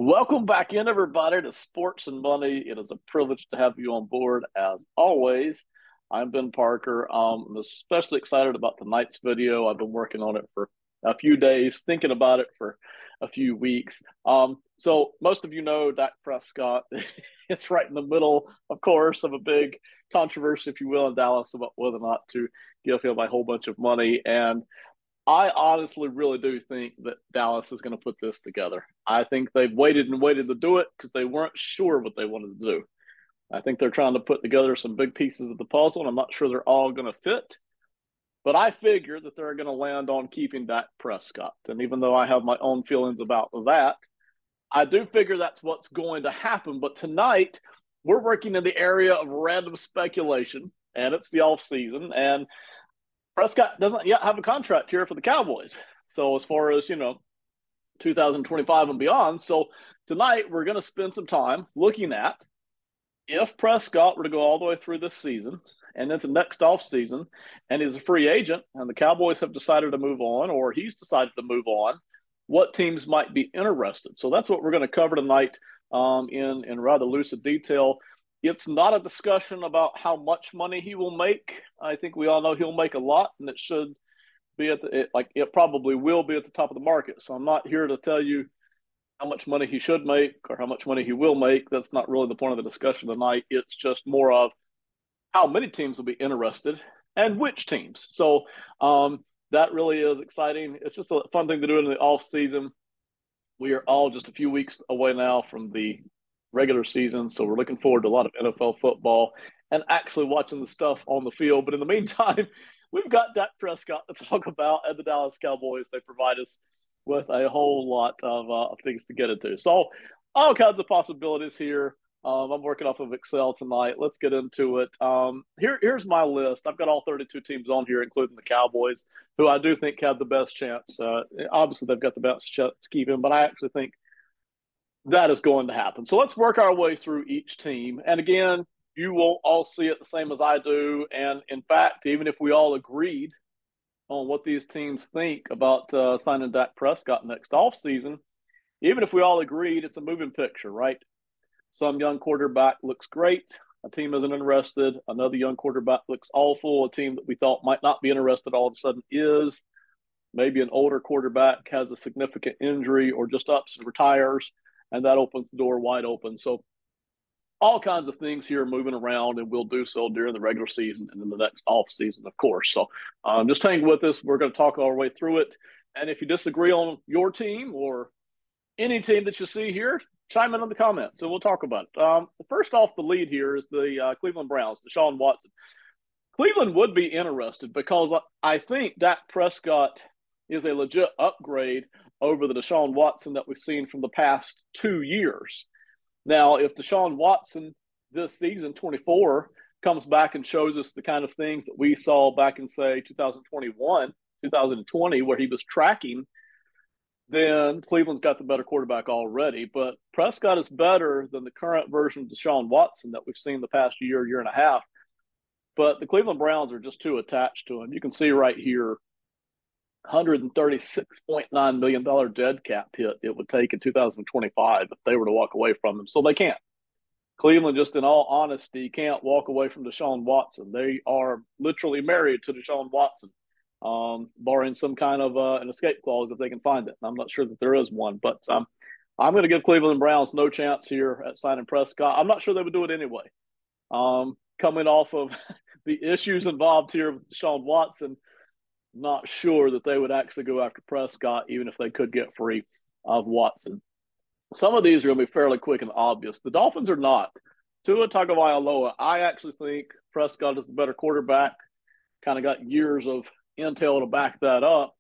Welcome back in, everybody, to Sports and Money. It is a privilege to have you on board, as always. I'm Ben Parker. I'm especially excited about tonight's video. I've been working on it for a few days, thinking about it for a few weeks. So most of you know Dak Prescott. It's right in the middle, of course, of a big controversy, if you will, in Dallas about whether or not to give him a whole bunch of money. And I honestly really do think that Dallas is going to put this together. I think they've waited and waited to do it because they weren't sure what they wanted to do. I think they're trying to put together some big pieces of the puzzle, and I'm not sure they're all going to fit. But I figure that they're going to land on keeping Dak Prescott. And even though I have my own feelings about that, I do figure that's what's going to happen. But tonight, we're working in the area of random speculation, and it's the off season, and Prescott doesn't yet have a contract here for the Cowboys. So as far as, 2025 and beyond. So tonight we're going to spend some time looking at if Prescott were to go all the way through this season and into next off season and is a free agent and the Cowboys have decided to move on or he's decided to move on, what teams might be interested. So that's what we're going to cover tonight in rather lucid detail. It's not a discussion about how much money he will make. I think we all know he'll make a lot, and it should be it probably will be at the top of the market. So I'm not here to tell you how much money he should make or how much money he will make. That's not really the point of the discussion tonight. It's just more of how many teams will be interested and which teams. So that really is exciting. It's just a fun thing to do in the off season. We are all just a few weeks away now from the regular season. So we're looking forward to a lot of NFL football and actually watching the stuff on the field. But in the meantime, we've got Dak Prescott to talk about and the Dallas Cowboys. They provide us with a whole lot of things to get into. So all kinds of possibilities here. I'm working off of Excel tonight. Let's get into it. Here's my list. I've got all 32 teams on here, including the Cowboys, who I do think have the best chance. Obviously, they've got the best chance to keep him, but I actually think that is going to happen. So let's work our way through each team. And again, you will all see it the same as I do. And in fact, even if we all agreed on what these teams think about signing Dak Prescott next offseason, even if we all agreed, it's a moving picture, right? Some young quarterback looks great. A team isn't interested. Another young quarterback looks awful. A team that we thought might not be interested all of a sudden is. Maybe an older quarterback has a significant injury or just ups and retires, and that opens the door wide open. So all kinds of things here moving around, and we'll do so during the regular season and in the next off season, of course. So just hang with us. We're going to talk our way through it. And if you disagree on your team or any team that you see here, chime in the comments, and we'll talk about it. First off, the lead here is the Cleveland Browns, Deshaun Watson. Cleveland would be interested because I think Dak Prescott is a legit upgrade over the Deshaun Watson that we've seen from the past 2 years. Now, if Deshaun Watson this season, 24, comes back and shows us the kind of things that we saw back in, say, 2021, 2020, where he was tracking, then Cleveland's got the better quarterback already. But Prescott is better than the current version of Deshaun Watson that we've seen the past year, year and a half. But the Cleveland Browns are just too attached to him. You can see right here, $136.9 million dead cap hit it would take in 2025 if they were to walk away from him. So they can't. Cleveland, just in all honesty, can't walk away from Deshaun Watson. They are literally married to Deshaun Watson, barring some kind of an escape clause if they can find it. I'm not sure that there is one, but I'm going to give Cleveland Browns no chance here at signing Prescott. I'm not sure they would do it anyway. Coming off of the issues involved here with Deshaun Watson, not sure that they would actually go after Prescott, even if they could get free of Watson. Some of these are going to be fairly quick and obvious. The Dolphins are not. Tua Tagovailoa, I actually think Prescott is the better quarterback. Kind of got years of intel to back that up.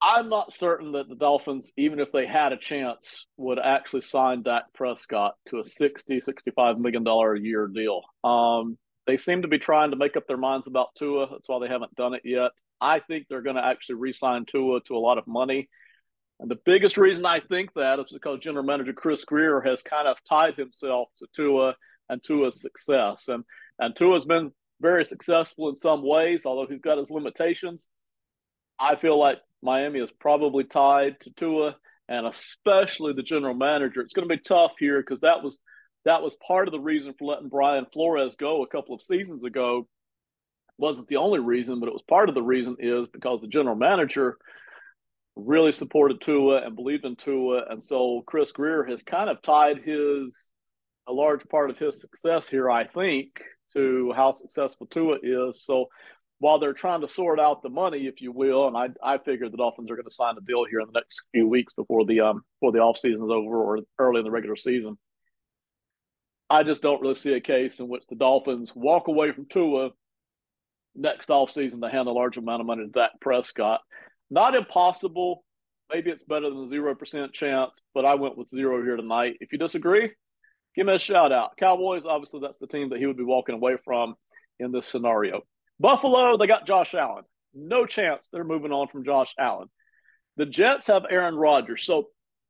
I'm not certain that the Dolphins, even if they had a chance, would actually sign Dak Prescott to a $60-65 million a year deal. They seem to be trying to make up their minds about Tua. That's why they haven't done it yet. I think they're going to actually re-sign Tua to a lot of money. And the biggest reason I think that is because general manager Chris Greer has kind of tied himself to Tua and Tua's success. And Tua's been very successful in some ways, although he's got his limitations. I feel like Miami is probably tied to Tua and especially the general manager. It's going to be tough here because that was part of the reason for letting Brian Flores go a couple of seasons ago. Wasn't the only reason, but it was part of the reason is because the general manager really supported Tua and believed in Tua, and so Chris Grier has kind of tied a large part of his success here, I think, to how successful Tua is. So while they're trying to sort out the money, if you will, and I figure the Dolphins are going to sign a deal here in the next few weeks before the offseason is over or early in the regular season. I just don't really see a case in which the Dolphins walk away from Tua next offseason to hand a large amount of money to Dak Prescott. Not impossible. Maybe it's better than a 0% chance, but I went with 0 here tonight. If you disagree, give me a shout out. Cowboys, obviously, that's the team that he would be walking away from in this scenario. Buffalo, they got Josh Allen. No chance they're moving on from Josh Allen. The Jets have Aaron Rodgers. So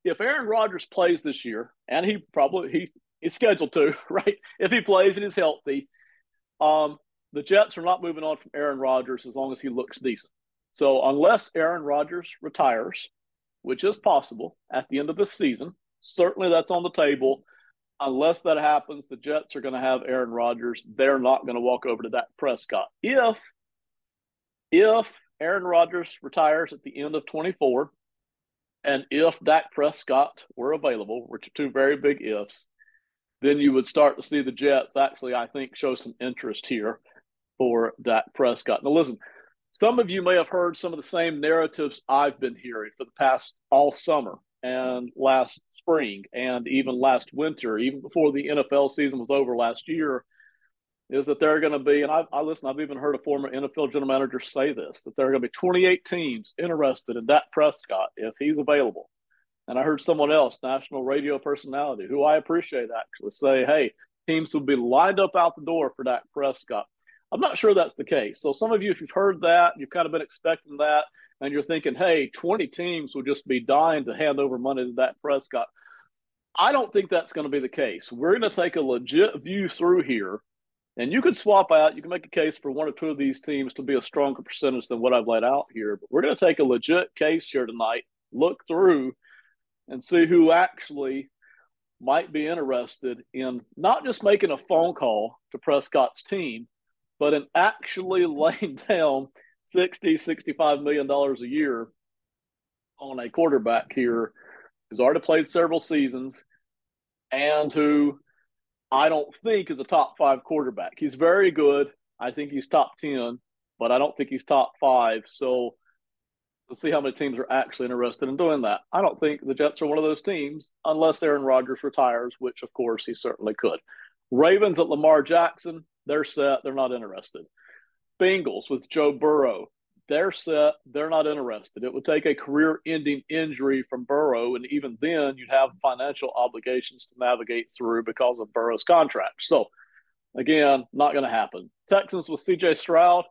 if Aaron Rodgers plays this year, and he's scheduled to, right? If he plays and he's healthy, the Jets are not moving on from Aaron Rodgers as long as he looks decent. So unless Aaron Rodgers retires, which is possible at the end of this season, certainly that's on the table. Unless that happens, the Jets are going to have Aaron Rodgers. They're not going to walk over to Dak Prescott. If Aaron Rodgers retires at the end of 24, and if Dak Prescott were available, which are two very big ifs, then you would start to see the Jets actually, I think, show some interest here for Dak Prescott. Now, listen, some of you may have heard some of the same narratives I've been hearing for the past all summer and last spring and even last winter, even before the NFL season was over last year, is that there are going to be, and I've even heard a former NFL general manager say this, that there are going to be 28 teams interested in Dak Prescott if he's available. And I heard someone else, national radio personality, who I appreciate actually, say, hey, teams will be lined up out the door for Dak Prescott. I'm not sure that's the case. So some of you, if you've heard that, you've kind of been expecting that, and you're thinking, hey, 20 teams will just be dying to hand over money to Dak Prescott. I don't think that's going to be the case. We're going to take a legit view through here, and you could swap out, you can make a case for one or two of these teams to be a stronger percentage than what I've laid out here. But we're going to take a legit case here tonight, look through, and see who actually might be interested in not just making a phone call to Prescott's team, but in actually laying down $60-65 million a year on a quarterback here who's already played several seasons and who I don't think is a top 5 quarterback. He's very good. I think he's top 10, but I don't think he's top 5. So let's see how many teams are actually interested in doing that. I don't think the Jets are one of those teams unless Aaron Rodgers retires, which, of course, he certainly could. Ravens at Lamar Jackson, they're set. They're not interested. Bengals with Joe Burrow, they're set. They're not interested. It would take a career-ending injury from Burrow, and even then you'd have financial obligations to navigate through because of Burrow's contract. So, again, not going to happen. Texans with C.J. Stroud,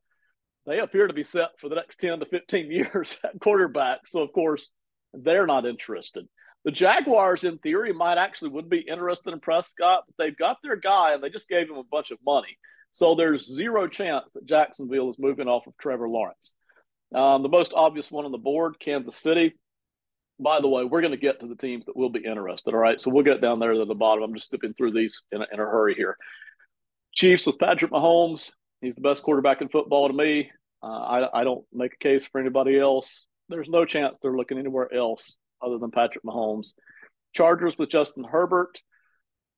they appear to be set for the next 10 to 15 years at quarterback. So, of course, they're not interested. The Jaguars, in theory, would be interested in Prescott, but they've got their guy, and they just gave him a bunch of money. So there's zero chance that Jacksonville is moving off of Trevor Lawrence. The most obvious one on the board, Kansas City. By the way, we're going to get to the teams that will be interested, all right? So we'll get down there to the bottom. I'm just skipping through these in a hurry here. Chiefs with Patrick Mahomes. He's the best quarterback in football to me. I don't make a case for anybody else. There's no chance they're looking anywhere else other than Patrick Mahomes. Chargers with Justin Herbert.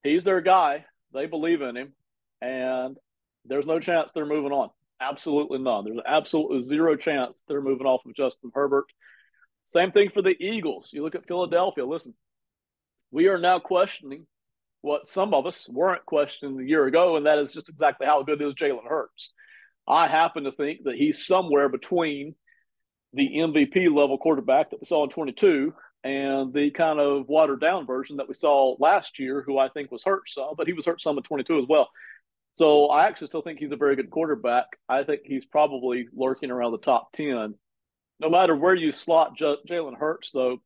He's their guy. They believe in him. And there's no chance they're moving on. Absolutely none. There's absolutely zero chance they're moving off of Justin Herbert. Same thing for the Eagles. You look at Philadelphia. Listen, we are now questioning what some of us weren't questioning a year ago, and that is just exactly how good is Jalen Hurts. I happen to think that he's somewhere between the MVP level quarterback that we saw in 22 and the kind of watered down version that we saw last year, who I think was hurt some, but he was hurt some in 22 as well. So I actually still think he's a very good quarterback. I think he's probably lurking around the top 10. No matter where you slot Jalen Hurts, though,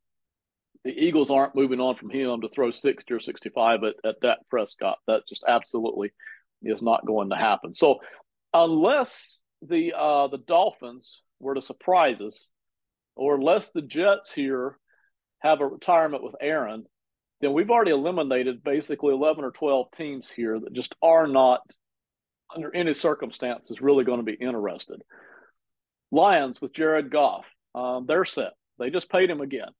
the Eagles aren't moving on from him to throw 60 or 65 at Dak Prescott. That just absolutely is not going to happen. So unless the Dolphins were to surprise us, or unless the Jets here have a retirement with Aaron, then we've already eliminated basically 11 or 12 teams here that just are not, under any circumstances, really going to be interested. Lions with Jared Goff, they're set. They just paid him again.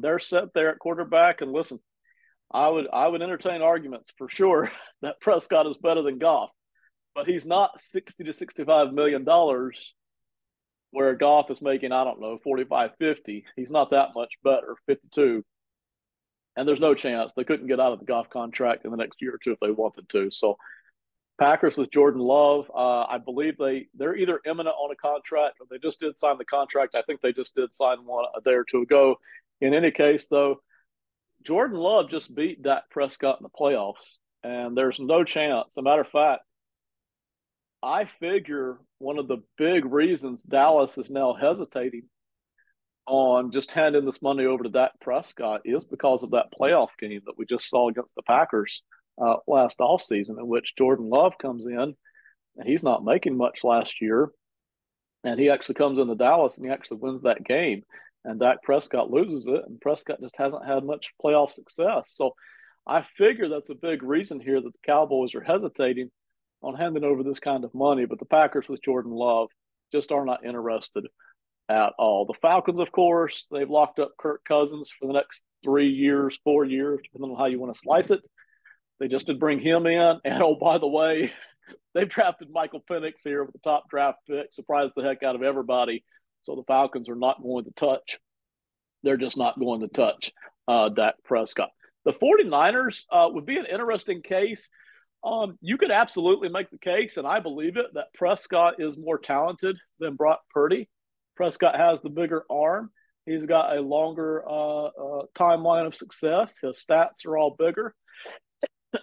They're set there at quarterback. And listen, I would entertain arguments for sure that Prescott is better than Goff, but he's not $60 to $65 million where Goff is making, I don't know, 45, 50. He's not that much better, 52. And there's no chance they couldn't get out of the Goff contract in the next year or two if they wanted to. So Packers with Jordan Love, I believe they're either imminent on a contract or they just did sign the contract. I think they just did sign one a day or two ago. In any case, though, Jordan Love just beat Dak Prescott in the playoffs, and there's no chance. As a matter of fact, I figure one of the big reasons Dallas is now hesitating on just handing this money over to Dak Prescott is because of that playoff game that we just saw against the Packers last offseason, in which Jordan Love comes in, and he's not making much last year, and he actually comes into Dallas and he actually wins that game, and Dak Prescott loses it, and Prescott just hasn't had much playoff success. So I figure that's a big reason here that the Cowboys are hesitating on handing over this kind of money, but the Packers with Jordan Love just are not interested at all. The Falcons, of course, they've locked up Kirk Cousins for the next 3 years, 4 years, depending on how you want to slice it. They just did bring him in. And, oh, by the way, they've drafted Michael Penix here with the top draft pick, surprised the heck out of everybody. So the Falcons are not going to touch. They're just not going to touch Dak Prescott. The 49ers would be an interesting case. You could absolutely make the case, and I believe it, that Prescott is more talented than Brock Purdy. Prescott has the bigger arm. He's got a longer timeline of success. His stats are all bigger.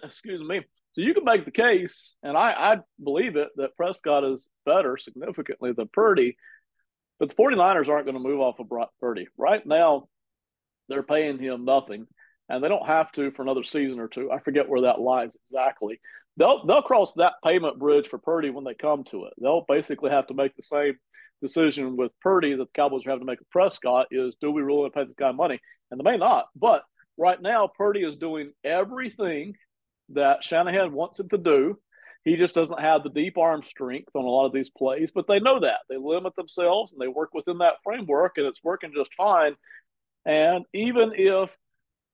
Excuse me. So you can make the case, and I believe it, that Prescott is better significantly than Purdy. But the 49ers aren't going to move off of Brock Purdy. Right now, they're paying him nothing, and they don't have to for another season or two. I forget where that lies exactly. They'll cross that payment bridge for Purdy when they come to it. They'll basically have to make the same decision with Purdy that the Cowboys are having to make with Prescott is, do we really want to pay this guy money? And they may not. But right now, Purdy is doing everything that Shanahan wants him to do. He just doesn't have the deep arm strength on a lot of these plays, but they know that. They limit themselves and they work within that framework, and it's working just fine. And even if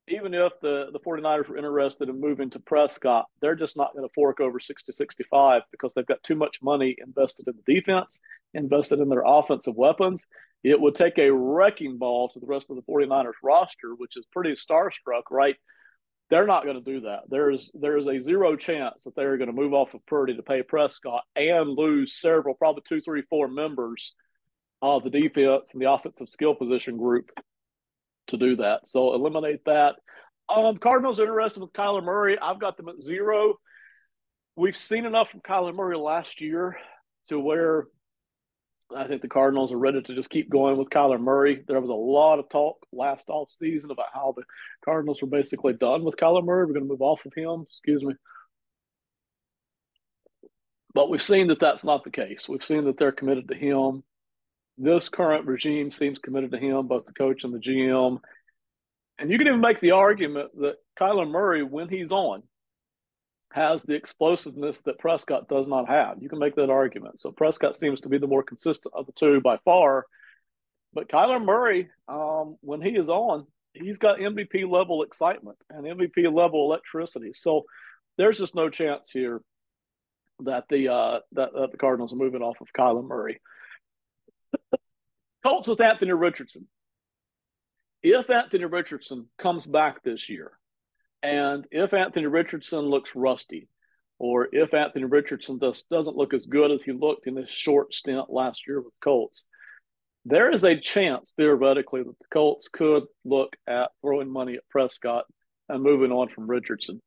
the 49ers were interested in moving to Prescott, they're just not going to fork over 60-65 because they've got too much money invested in the defense, invested in their offensive weapons. It would take a wrecking ball to the rest of the 49ers roster, which is pretty starstruck, right? They're not going to do that. There is a zero chance that they're going to move off of Purdy to pay Prescott and lose several, probably 2, 3, 4 members of the defense and the offensive skill position group to do that. So eliminate that. Cardinals are interested with Kyler Murray. I've got them at 0. We've seen enough from Kyler Murray last year to where I think the Cardinals are ready to just keep going with Kyler Murray. There was a lot of talk last offseason about how the Cardinals were basically done with Kyler Murray. We're going to move off of him. Excuse me. But we've seen that that's not the case. We've seen that they're committed to him. This current regime seems committed to him, both the coach and the GM. And you can even make the argument that Kyler Murray, when he's on, has the explosiveness that Prescott does not have. You can make that argument. So Prescott seems to be the more consistent of the two by far. But Kyler Murray, when he is on, he's got MVP level excitement and MVP level electricity. So there's just no chance here that the Cardinals are moving off of Kyler Murray. Colts with Anthony Richardson. If Anthony Richardson comes back this year, and if Anthony Richardson looks rusty, or if Anthony Richardson doesn't look as good as he looked in this short stint last year with the Colts, there is a chance, theoretically, that the Colts could look at throwing money at Prescott and moving on from Richardson.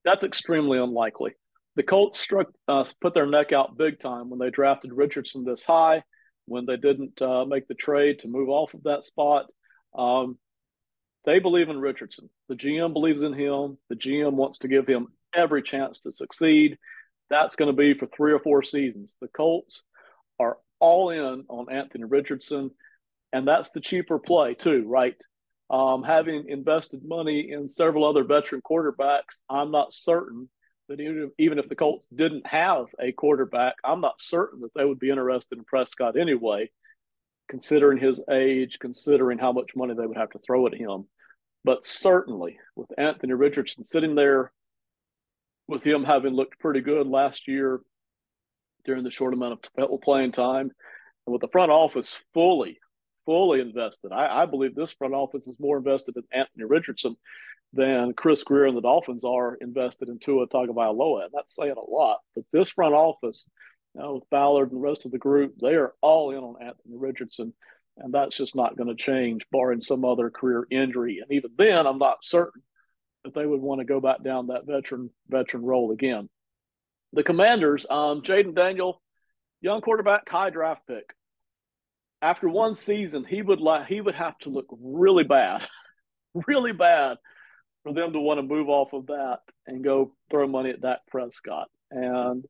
That's extremely unlikely. The Colts put their neck out big time when they drafted Richardson this high, when they didn't make the trade to move off of that spot. They believe in Richardson. The GM believes in him. The GM wants to give him every chance to succeed. That's going to be for 3 or 4 seasons. The Colts are all in on Anthony Richardson, and that's the cheaper play too, right? Having invested money in several other veteran quarterbacks, I'm not certain that even if the Colts didn't have a quarterback, I'm not certain that they would be interested in Prescott anyway, considering his age, considering how much money they would have to throw at him. But certainly, with Anthony Richardson sitting there, with him having looked pretty good last year during the short amount of playing time, and with the front office fully invested, I believe this front office is more invested in Anthony Richardson than Chris Greer and the Dolphins are invested in Tua Tagovailoa. That's saying a lot. But this front office, with Ballard and the rest of the group, they are all in on Anthony Richardson, and that's just not going to change, barring some other career injury. And even then, I'm not certain that they would want to go back down that veteran role again. The Commanders, Jaden Daniel, young quarterback, high draft pick. After one season, he would have to look really bad, really bad, for them to want to move off of that and go throw money at Dak Prescott. And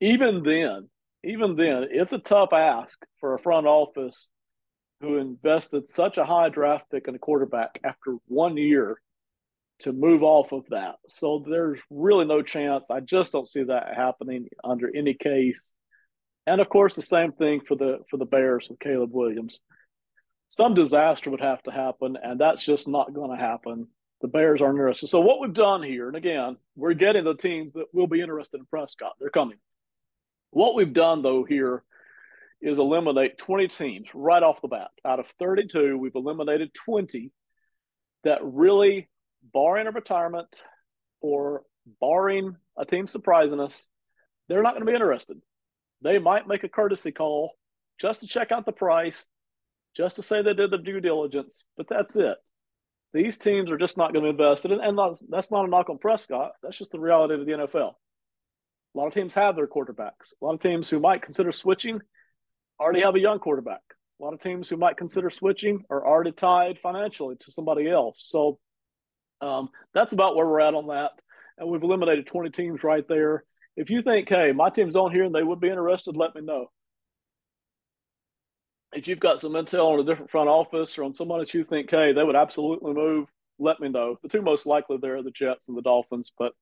even then, it's a tough ask for a front office who invested such a high draft pick in a quarterback after 1 year to move off of that. So there's really no chance. I just don't see that happening under any case. And of course, the same thing for the Bears with Caleb Williams. Some disaster would have to happen, and that's just not going to happen. The Bears aren't interested. So what we've done here, and again, we're getting the teams that will be interested in Prescott. They're coming. What we've done, though, here is eliminate 20 teams right off the bat. Out of 32, we've eliminated 20 that really, barring a retirement or barring a team surprising us, they're not going to be interested. They might make a courtesy call just to check out the price, just to say they did the due diligence, but that's it. These teams are just not going to invest in it, and that's not a knock on Prescott. That's just the reality of the NFL. A lot of teams have their quarterbacks. A lot of teams who might consider switching already have a young quarterback. A lot of teams who might consider switching are already tied financially to somebody else. So that's about where we're at on that. And we've eliminated 20 teams right there. If you think, hey, my team's on here and they would be interested, let me know. If you've got some intel on a different front office or on somebody that you think, hey, they would absolutely move, let me know. The two most likely there are the Jets and the Dolphins, but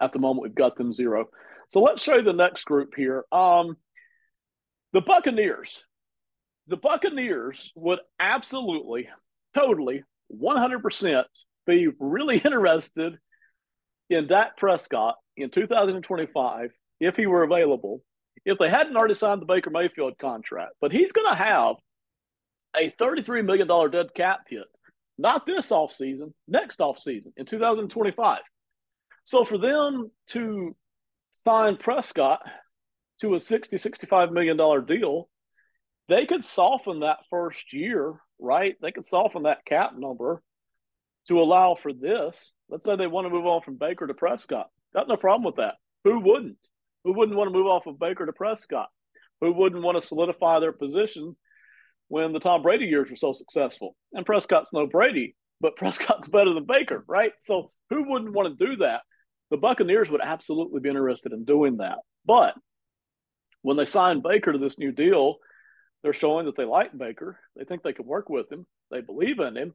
at the moment we've got them 0. So let's show you the next group here. The Buccaneers. The Buccaneers would absolutely, totally, 100% be really interested in Dak Prescott in 2025 if he were available, if they hadn't already signed the Baker Mayfield contract. But he's going to have a $33 million dead cap hit, not this offseason, next offseason in 2025. So for them to sign Prescott to a $60-65 million deal, they could soften that first year, right? They could soften that cap number to allow for this. Let's say they want to move on from Baker to Prescott. Got no problem with that. Who wouldn't? Who wouldn't want to move off of Baker to Prescott? Who wouldn't want to solidify their position when the Tom Brady years were so successful? And Prescott's no Brady, but Prescott's better than Baker, right? So who wouldn't want to do that? The Buccaneers would absolutely be interested in doing that. But when they signed Baker to this new deal, they're showing that they like Baker. They think they can work with him. They believe in him.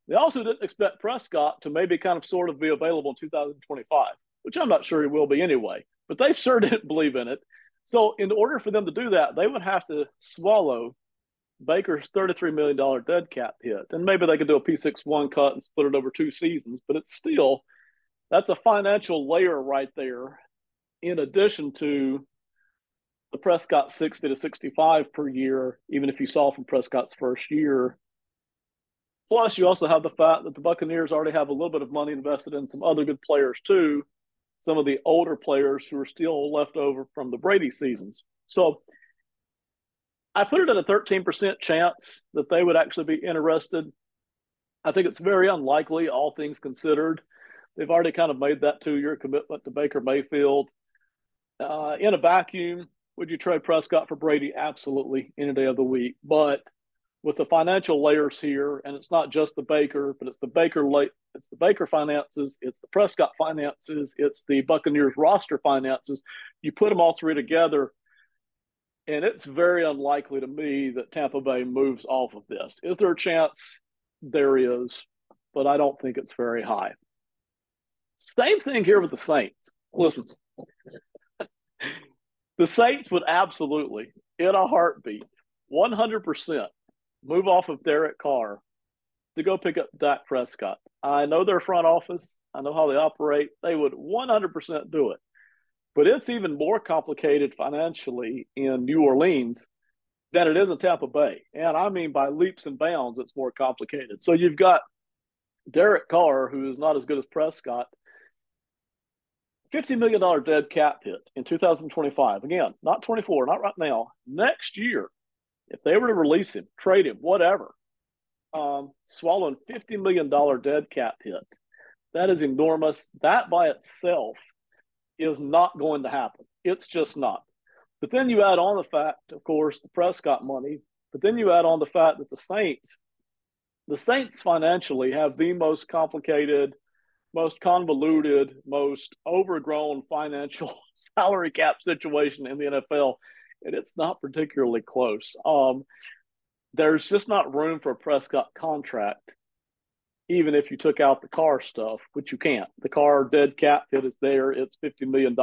They also didn't expect Prescott to maybe kind of sort of be available in 2025, which I'm not sure he will be anyway. But they sure didn't believe in it. So in order for them to do that, they would have to swallow Baker's $33 million dead cap hit. And maybe they could do a P61 cut and split it over 2 seasons, but it's still, that's a financial layer right there in addition to the Prescott 60 to 65 per year, even if you saw from Prescott's first year. Plus, you also have the fact that the Buccaneers already have a little bit of money invested in some other good players too, some of the older players who are still left over from the Brady seasons. So I put it at a 13% chance that they would actually be interested. I think it's very unlikely, all things considered. They've already kind of made that 2-year commitment to Baker Mayfield. In a vacuum, would you trade Prescott for Brady? Absolutely, any day of the week. But with the financial layers here, and it's not just the Baker, but it's the Baker finances, it's the Prescott finances, it's the Buccaneers roster finances. You put them all 3 together, and it's very unlikely to me that Tampa Bay moves off of this. Is there a chance? There is, but I don't think it's very high. Same thing here with the Saints. Listen, the Saints would absolutely, in a heartbeat, 100% move off of Derek Carr to go pick up Dak Prescott. I know their front office. I know how they operate. They would 100% do it. But it's even more complicated financially in New Orleans than it is in Tampa Bay. And I mean, by leaps and bounds, it's more complicated. So you've got Derek Carr, who is not as good as Prescott, $50 million dead cap hit in 2025. Again, not 24, not right now. Next year, if they were to release him, trade him, whatever, swallowing $50 million dead cap hit, that is enormous. That by itself is not going to happen. It's just not. But then you add on the fact, of course, the Prescott money, but then you add on the fact that the Saints financially have the most complicated, most convoluted, most overgrown financial salary cap situation in the NFL, and it's not particularly close. There's just not room for a Prescott contract, even if you took out the Carr stuff, which you can't. The Carr dead cap hit is there. It's $50 million.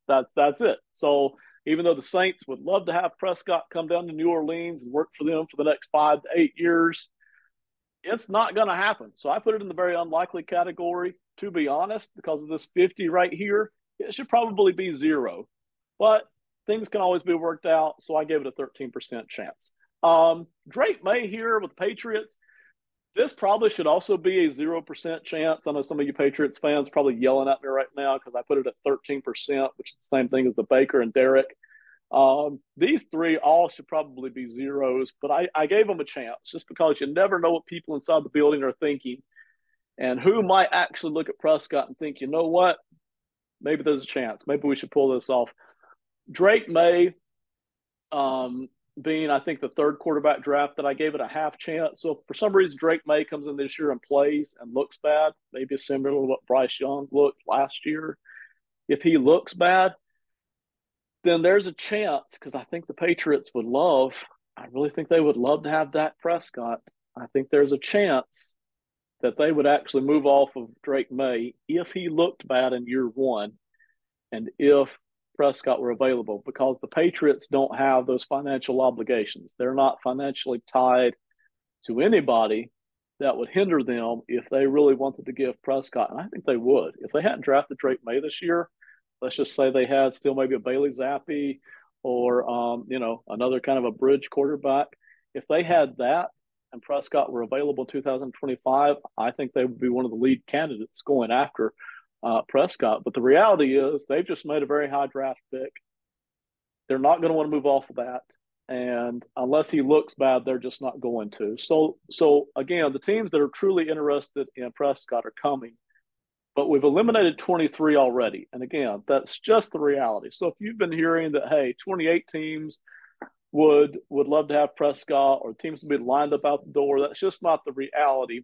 That's it. So even though the Saints would love to have Prescott come down to New Orleans and work for them for the next 5 to 8 years, it's not going to happen. So I put it in the very unlikely category, to be honest, because of this 50 right here. It should probably be 0. But things can always be worked out, so I gave it a 13% chance. Drake May here with the Patriots. This probably should also be a 0% chance. I know some of you Patriots fans are probably yelling at me right now because I put it at 13%, which is the same thing as the Baker and Derek. These three all should probably be zeros, but I gave them a chance just because you never know what people inside the building are thinking and who might actually look at Prescott and think, you know what, maybe there's a chance. Maybe we should pull this off. Drake May, being, I think, the third quarterback draft that I gave it a half chance. So for some reason, Drake May comes in this year and plays and looks bad, maybe similar to what Bryce Young looked last year. If he looks bad, then there's a chance, because I think the Patriots would love, I really think they would love to have Dak Prescott. I think there's a chance that they would actually move off of Drake May if he looked bad in year one and if Prescott were available, because the Patriots don't have those financial obligations. They're not financially tied to anybody that would hinder them if they really wanted to give Prescott. And I think they would. If they hadn't drafted Drake May this year, let's just say they had still maybe a Bailey Zappi or, another kind of a bridge quarterback. If they had that and Prescott were available in 2025, I think they would be one of the lead candidates going after Prescott. But the reality is they've just made a very high draft pick. They're not going to want to move off of that. And unless he looks bad, they're just not going to. So again, the teams that are truly interested in Prescott are coming. But we've eliminated 23 already. And again, that's just the reality. So if you've been hearing that, hey, 28 teams would love to have Prescott or teams would be lined up out the door, that's just not the reality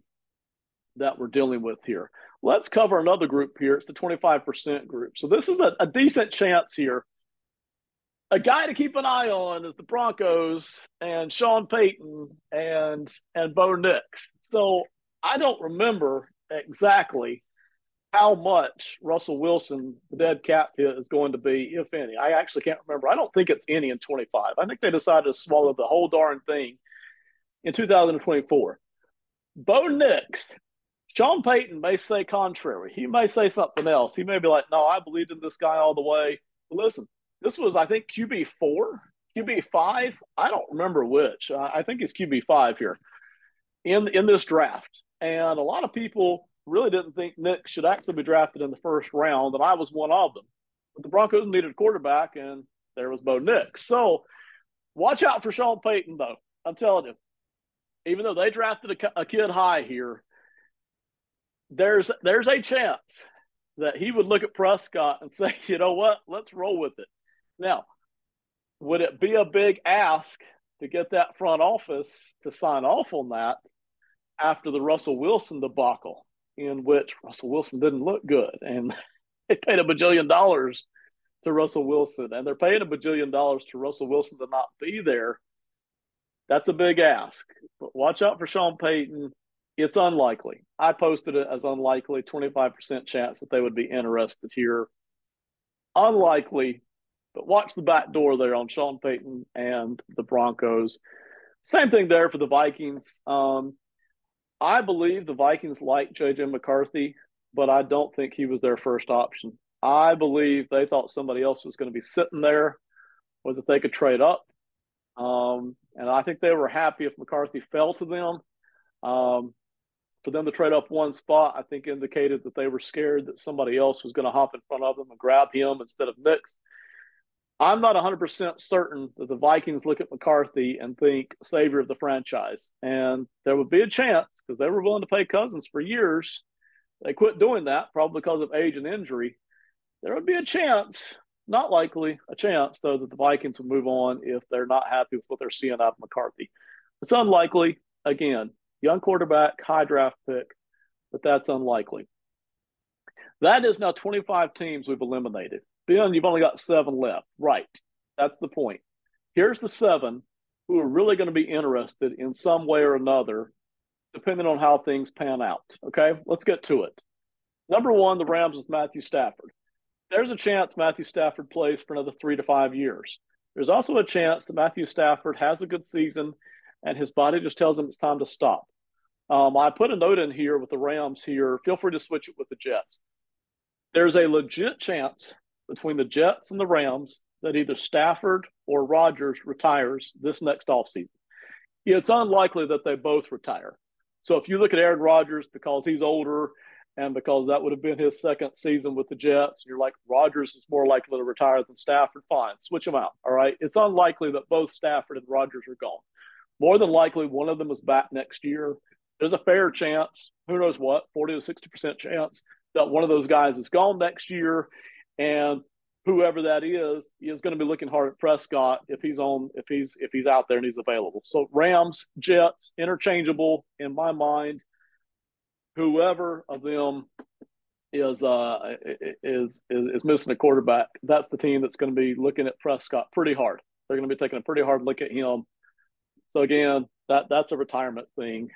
that we're dealing with here. Let's cover another group here. It's the 25% group. So this is a decent chance here. A guy to keep an eye on is the Broncos and Sean Payton and Bo Nix. So I don't remember exactly how much Russell Wilson, the dead cap hit, is going to be, if any. I actually can't remember. I don't think it's any in 25. I think they decided to swallow the whole darn thing in 2024. Bo Nix, Sean Payton may say contrary. He may say something else. He may be like, no, I believed in this guy all the way. But listen, this was, I think, QB4, QB5. I don't remember which. I think it's QB5 here in this draft. And a lot of people really didn't think Nick should actually be drafted in the first round, and I was one of them. But the Broncos needed a quarterback, and there was Bo Nix. So watch out for Sean Payton, though. I'm telling you, even though they drafted a kid high here, there's a chance that he would look at Prescott and say, you know what, let's roll with it. Now, would it be a big ask to get that front office to sign off on that after the Russell Wilson debacle, in which Russell Wilson didn't look good? And they paid $1 bajillion to Russell Wilson, and they're paying $1 bajillion to Russell Wilson to not be there. That's a big ask. But watch out for Sean Payton. It's unlikely. I posted it as unlikely, 25% chance that they would be interested here. Unlikely, but watch the back door there on Sean Payton and the Broncos. Same thing there for the Vikings. I believe the Vikings like J.J. McCarthy, but I don't think he was their first option. I believe they thought somebody else was going to be sitting there or that they could trade up. And I think they were happy if McCarthy fell to them. For them to trade up one spot, I think indicated that they were scared that somebody else was going to hop in front of them and grab him instead of Nix. I'm not 100% certain that the Vikings look at McCarthy and think savior of the franchise. And there would be a chance because they were willing to pay Cousins for years. They quit doing that probably because of age and injury. There would be a chance, not likely, a chance, though, that the Vikings would move on if they're not happy with what they're seeing out of McCarthy. It's unlikely. Again, young quarterback, high draft pick, but that's unlikely. That is now 25 teams we've eliminated. Ben, you've only got 7 left. Right. That's the point. Here's the 7 who are really going to be interested in some way or another, depending on how things pan out. Okay, let's get to it. Number 1, the Rams with Matthew Stafford. There's a chance Matthew Stafford plays for another 3 to 5 years. There's also a chance that Matthew Stafford has a good season and his body just tells him it's time to stop. I put a note in here with the Rams here. Feel free to switch it with the Jets. There's a legit chance between the Jets and the Rams that either Stafford or Rodgers retires this next offseason. It's unlikely that they both retire. So if you look at Aaron Rodgers, because he's older and because that would have been his second season with the Jets, you're like, Rodgers is more likely to retire than Stafford. Fine, switch them out. All right. It's unlikely that both Stafford and Rodgers are gone. More than likely, one of them is back next year. There's a fair chance, who knows what, 40 to 60% chance that one of those guys is gone next year, and whoever that is going to be looking hard at Prescott if he's out there and he's available. So Rams, Jets, interchangeable in my mind. Whoever of them is missing a quarterback, that's the team that's going to be looking at Prescott pretty hard. They're going to be taking a pretty hard look at him. So again, that's a retirement thing.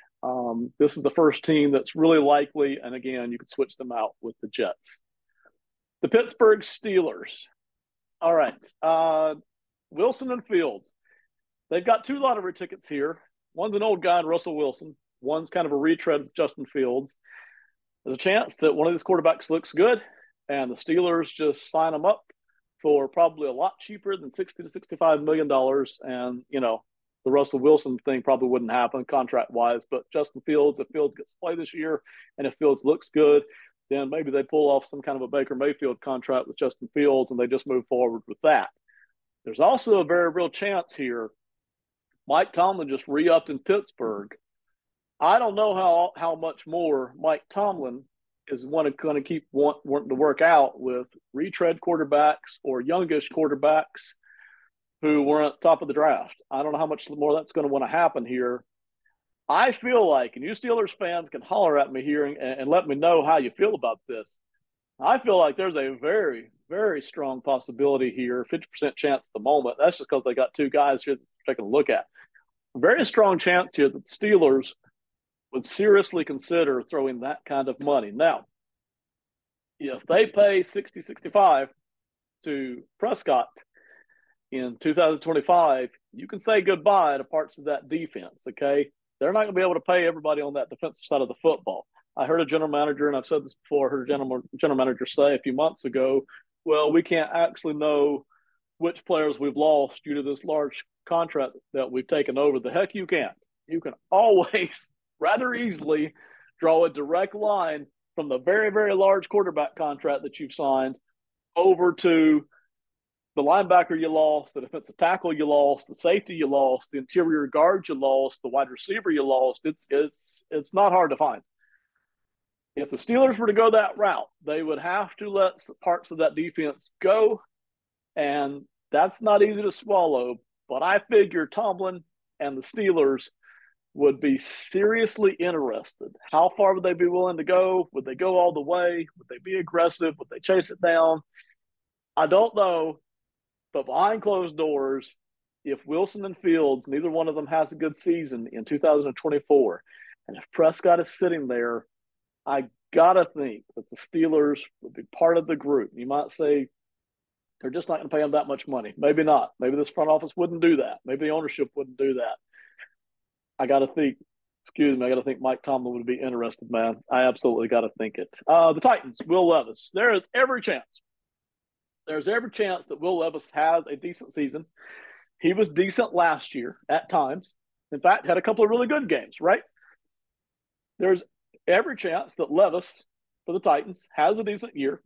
This is the first team that's really likely, and again, you could switch them out with the Jets. The Pittsburgh Steelers. All right. Wilson and Fields. They've got 2 lottery tickets here. One's an old guy in Russell Wilson. One's kind of a retread with Justin Fields. There's a chance that one of these quarterbacks looks good, and the Steelers just sign them up for probably a lot cheaper than $60 to $65 million. And, the Russell Wilson thing probably wouldn't happen contract-wise, but Justin Fields, if Fields gets to play this year and if Fields looks good, then maybe they pull off some kind of a Baker Mayfield contract with Justin Fields and they just move forward with that. There's also a very real chance here. Mike Tomlin just re-upped in Pittsburgh. I don't know how much more Mike Tomlin is going to keep wanting to work out with retread quarterbacks or youngish quarterbacks who weren't top of the draft. I don't know how much more that's going to want to happen here. I feel like, and you Steelers fans can holler at me here and let me know how you feel about this. I feel like there's a very, very strong possibility here, 50% chance at the moment. That's just because they got 2 guys here that they're taking a look at. Very strong chance here that the Steelers would seriously consider throwing that kind of money. Now, if they pay 60, 65 to Prescott in 2025, you can say goodbye to parts of that defense, okay? They're not going to be able to pay everybody on that defensive side of the football. I heard a general manager, and I've said this before, I heard a general manager say a few months ago, well, we can't actually know which players we've lost due to this large contract that we've taken over. The heck you can't. You can always, rather easily, draw a direct line from the very, very large quarterback contract that you've signed over to the linebacker you lost, the defensive tackle you lost, the safety you lost, the interior guard you lost, the wide receiver you lost. It's not hard to find. If the Steelers were to go that route, they would have to let parts of that defense go, and that's not easy to swallow. But I figure Tomlin and the Steelers would be seriously interested. How far would they be willing to go? Would they go all the way? Would they be aggressive? Would they chase it down? I don't know. But behind closed doors, if Wilson and Fields, neither one of them has a good season in 2024, And if Prescott is sitting there, I got to think that the Steelers would be part of the group. You might say they're just not going to pay him that much money. Maybe not. Maybe this front office wouldn't do that. Maybe the ownership wouldn't do that. I got to think, I got to think Mike Tomlin would be interested, man. I absolutely got to think it. The Titans, Will Levis. There is every chance. There's every chance that Will Levis has a decent season. He was decent last year at times. In fact, had a couple of really good games, right? There's every chance that Levis for the Titans has a decent year.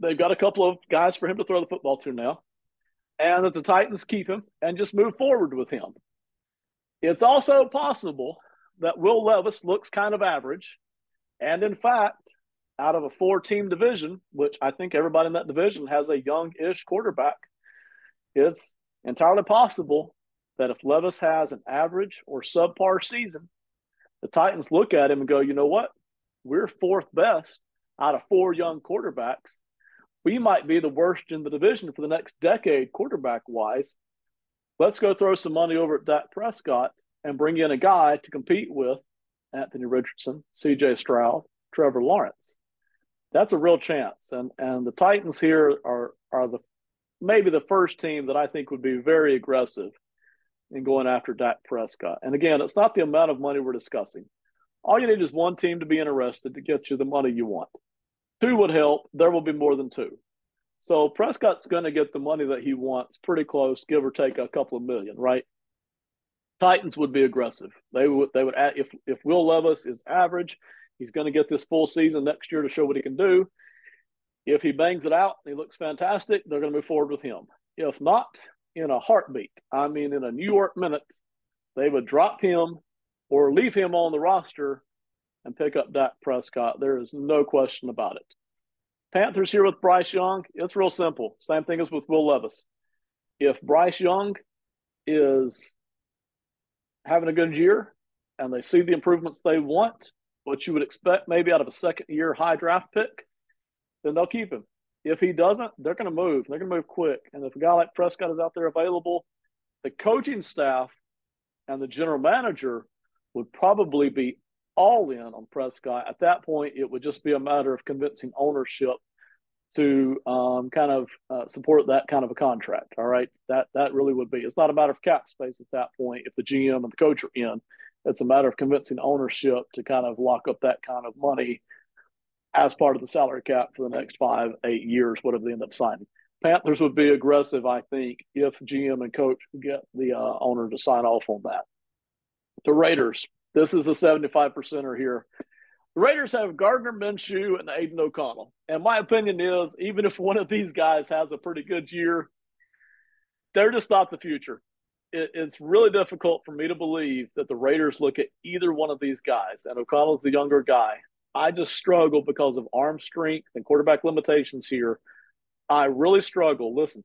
They've got a couple of guys for him to throw the football to now, and that the Titans keep him and just move forward with him. It's also possible that Will Levis looks kind of average, and in fact, out of a 4-team division, which I think everybody in that division has a young-ish quarterback, it's entirely possible that if Levis has an average or subpar season, the Titans look at him and go, you know what? We're 4th best out of 4 young quarterbacks. We might be the worst in the division for the next decade quarterback-wise. Let's go throw some money over at Dak Prescott and bring in a guy to compete with Anthony Richardson, C.J. Stroud, Trevor Lawrence. That's a real chance. And the Titans here are maybe the first team that I think would be very aggressive in going after Dak Prescott. And again, it's not the amount of money we're discussing. All you need is one team to be interested to get you the money you want. 2 would help. There will be more than 2. So Prescott's going to get the money that he wants pretty close, give or take a couple of million, right? Titans would be aggressive. They would add, if Will Levis is average, he's going to get this full season next year to show what he can do. If he bangs it out and he looks fantastic, they're going to move forward with him. If not, in a heartbeat, I mean in a New York minute, they would drop him or leave him on the roster and pick up Dak Prescott. There is no question about it. Panthers here with Bryce Young, it's real simple. Same thing as with Will Levis. If Bryce Young is having a good year and they see the improvements they want, what you would expect maybe out of a second-year high draft pick, then they'll keep him. If he doesn't, they're going to move. They're going to move quick. And if a guy like Prescott is out there available, the coaching staff and the general manager would probably be all in on Prescott. At that point, it would just be a matter of convincing ownership to support that kind of a contract. All right, that really would be. It's not a matter of cap space at that point. If the GM and the coach are in, it's a matter of convincing ownership to kind of lock up that kind of money as part of the salary cap for the next 5-8 years, whatever they end up signing. Panthers would be aggressive, I think, if GM and coach could get the owner to sign off on that. The Raiders, this is a 75%er here. The Raiders have Gardner Minshew and Aiden O'Connell. And my opinion is, even if one of these guys has a pretty good year, they're just not the future. It's really difficult for me to believe that the Raiders look at either one of these guys, and O'Connell's the younger guy. I just struggle because of arm strength and quarterback limitations here. I really struggle. Listen,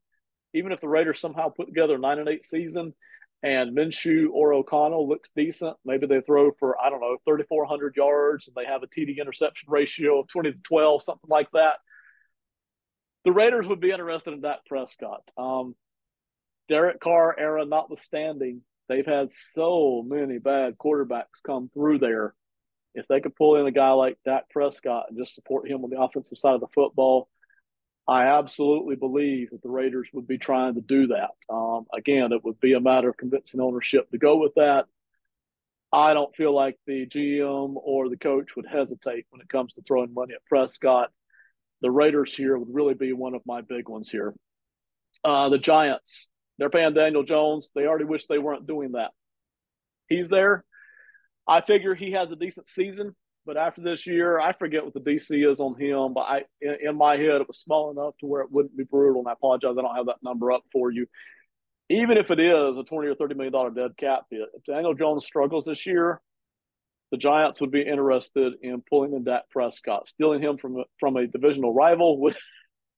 even if the Raiders somehow put together a 9-8 season and Minshew or O'Connell looks decent, maybe they throw for, 3,400 yards and they have a TD interception ratio of 20-12, something like that. The Raiders would be interested in Dak Prescott. Derek Carr era notwithstanding, they've had so many bad quarterbacks come through there. If they could pull in a guy like Dak Prescott and just support him on the offensive side of the football, I absolutely believe that the Raiders would be trying to do that. Again, it would be a matter of convincing ownership to go with that. I don't feel like the GM or the coach would hesitate when it comes to throwing money at Prescott. The Raiders here would really be one of my big ones here. The Giants, they're paying Daniel Jones. They already wish they weren't doing that. He's there. I figure he has a decent season, but after this year, I forget what the DC is on him. But in my head, it was small enough to where it wouldn't be brutal. And I apologize, I don't have that number up for you. Even if it is a $20 or $30 million dead cap hit, if Daniel Jones struggles this year, the Giants would be interested in pulling in Dak Prescott. Stealing him from a divisional rival would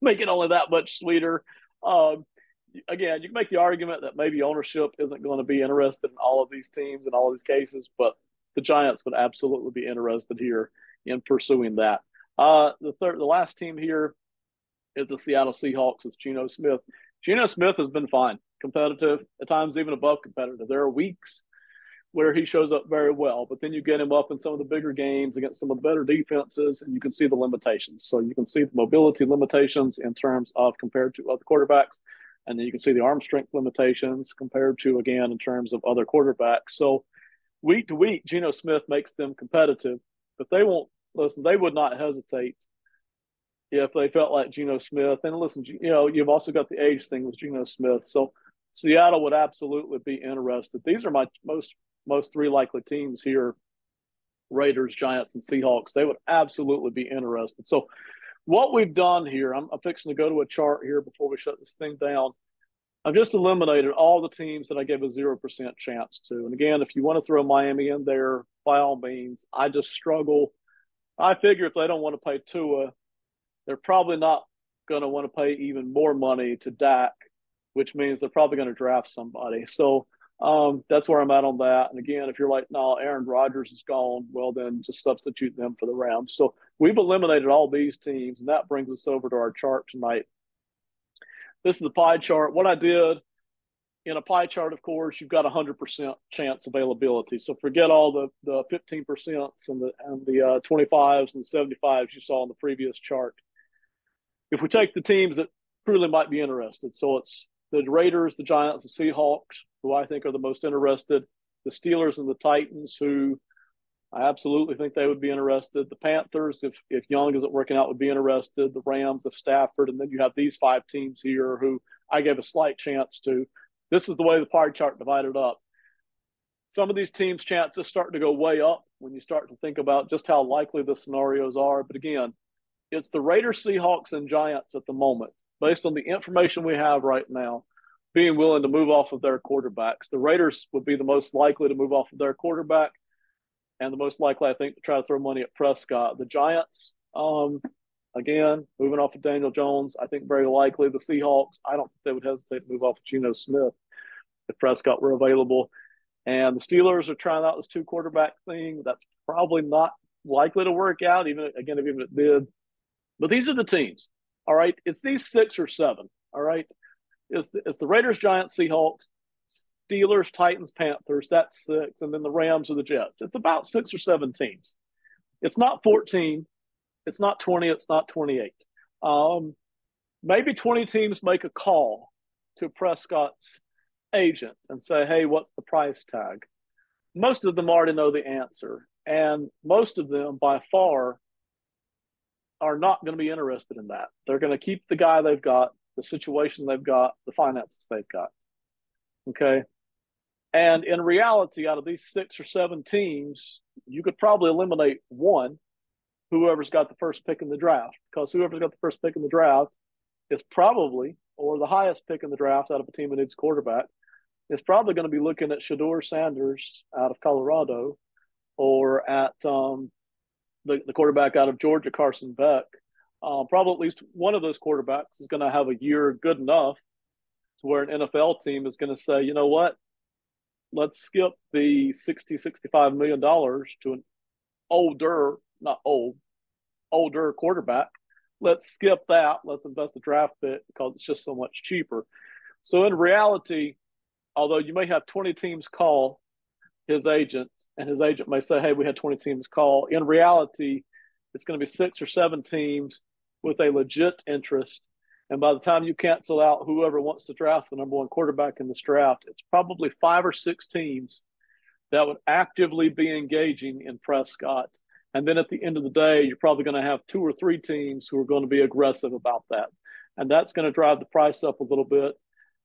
make it only that much sweeter. Again, you can make the argument that maybe ownership isn't going to be interested in all of these teams in all of these cases, but the Giants would absolutely be interested here in pursuing that. The last team here is the Seattle Seahawks. It's Geno Smith. Geno Smith has been fine, competitive, at times even above competitive. There are weeks where he shows up very well. But then you get him up in some of the bigger games against some of the better defenses, and you can see the limitations. So you can see the mobility limitations in terms of compared to other quarterbacks. And then you can see the arm strength limitations compared to, again, in terms of other quarterbacks. So week to week, Geno Smith makes them competitive, but they won't listen. They would not hesitate if they felt like Geno Smith. And listen, you've also got the age thing with Geno Smith. So Seattle would absolutely be interested. These are my most three likely teams here: Raiders, Giants, and Seahawks. They would absolutely be interested. So what we've done here, I'm fixing to go to a chart here before we shut this thing down. I've just eliminated all the teams that I gave a 0% chance to. And again, if you want to throw Miami in there, by all means. I just struggle. I figure if they don't want to pay Tua, they're probably not going to want to pay even more money to Dak, which means they're probably going to draft somebody. So that's where I'm at on that. And again, if you're like, no, Aaron Rodgers is gone, well, then just substitute them for the Rams. So we've eliminated all these teams, and that brings us over to our chart tonight. This is the pie chart. What I did in a pie chart, of course, you've got 100% chance availability. So forget all the 15% and the 25s and the 75s you saw in the previous chart. If we take the teams that truly might be interested, so it's the Raiders, the Giants, the Seahawks, who I think are the most interested, the Steelers and the Titans, who I absolutely think they would be interested, the Panthers, if Young isn't working out, would be interested, the Rams if Stafford, and then you have these 5 teams here who I gave a slight chance to. This is the way the pie chart divided up. Some of these teams' chances start to go way up when you start to think about just how likely the scenarios are. But again, it's the Raiders, Seahawks, and Giants at the moment, based on the information we have right now, being willing to move off of their quarterbacks. The Raiders would be the most likely to move off of their quarterback, and the most likely, I think, to try to throw money at Prescott. The Giants, again, moving off of Daniel Jones, I think very likely. The Seahawks, I don't think they would hesitate to move off of Geno Smith if Prescott were available. And the Steelers are trying out this 2-quarterback thing. That's probably not likely to work out, even if it did. But these are the teams, all right? It's these 6 or 7, all right? It's the Raiders, Giants, Seahawks, Steelers, Titans, Panthers. That's 6. And then the Rams or the Jets. It's about 6 or 7 teams. It's not 14. It's not 20. It's not 28. Maybe 20 teams make a call to Prescott's agent and say, hey, what's the price tag? Most of them already know the answer. And most of them, by far, are not going to be interested in that. They're going to keep the guy they've got, the situation they've got, the finances they've got. Okay? And in reality, out of these 6 or 7 teams, you could probably eliminate one, whoever's got the first pick in the draft, because whoever's got the first pick in the draft is probably, or the highest pick in the draft out of a team that needs quarterback, is probably going to be looking at Shedeur Sanders out of Colorado, or at the quarterback out of Georgia, Carson Beck. Probably at least one of those quarterbacks is going to have a year good enough to where an NFL team is going to say, you know what, let's skip the $60-65 million to an older quarterback. Let's skip that. Let's invest a draft pick because it's just so much cheaper. So in reality, although you may have 20 teams call his agent, and his agent may say, hey, we had 20 teams call, in reality, it's going to be 6 or 7 teams with a legit interest. And by the time you cancel out whoever wants to draft the number 1 quarterback in this draft, it's probably 5 or 6 teams that would actively be engaging in Prescott. And then at the end of the day, you're probably going to have 2 or 3 teams who are going to be aggressive about that. And that's going to drive the price up a little bit.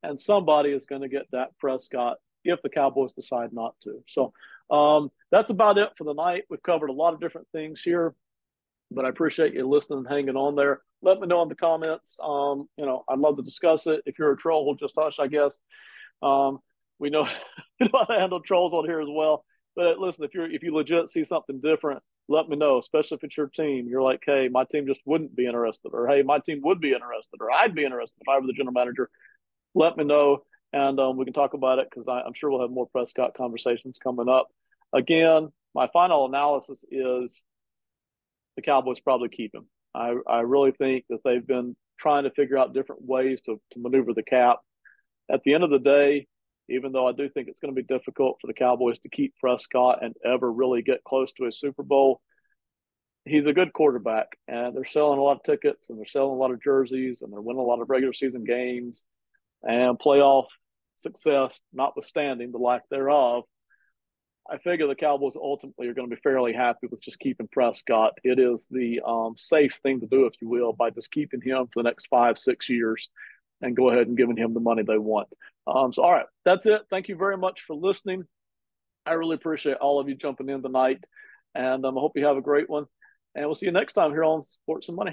And somebody is going to get Dak Prescott if the Cowboys decide not to. So that's about it for the night. We've covered a lot of different things here, but I appreciate you listening and hanging on there. Let me know in the comments. I'd love to discuss it. If you're a troll, just hush, I guess. We know how to handle trolls on here as well. But listen, if you legit see something different, let me know, especially if it's your team. You're like, hey, my team just wouldn't be interested, or hey, my team would be interested, or I'd be interested if I were the general manager. Let me know, and we can talk about it because I'm sure we'll have more Prescott conversations coming up. Again, my final analysis is the Cowboys probably keep him. I really think that they've been trying to figure out different ways to maneuver the cap. At the end of the day, even though I do think it's going to be difficult for the Cowboys to keep Prescott and ever really get close to a Super Bowl. He's a good quarterback, and they're selling a lot of tickets, and they're selling a lot of jerseys, and they're winning a lot of regular season games, and playoff success notwithstanding the lack thereof. I figure the Cowboys ultimately are going to be fairly happy with just keeping Prescott. It is the safe thing to do, if you will, by just keeping him for the next 5, 6 years and go ahead and giving him the money they want. All right, that's it. Thank you very much for listening. I really appreciate all of you jumping in tonight, and I hope you have a great one. And we'll see you next time here on Sports and Money.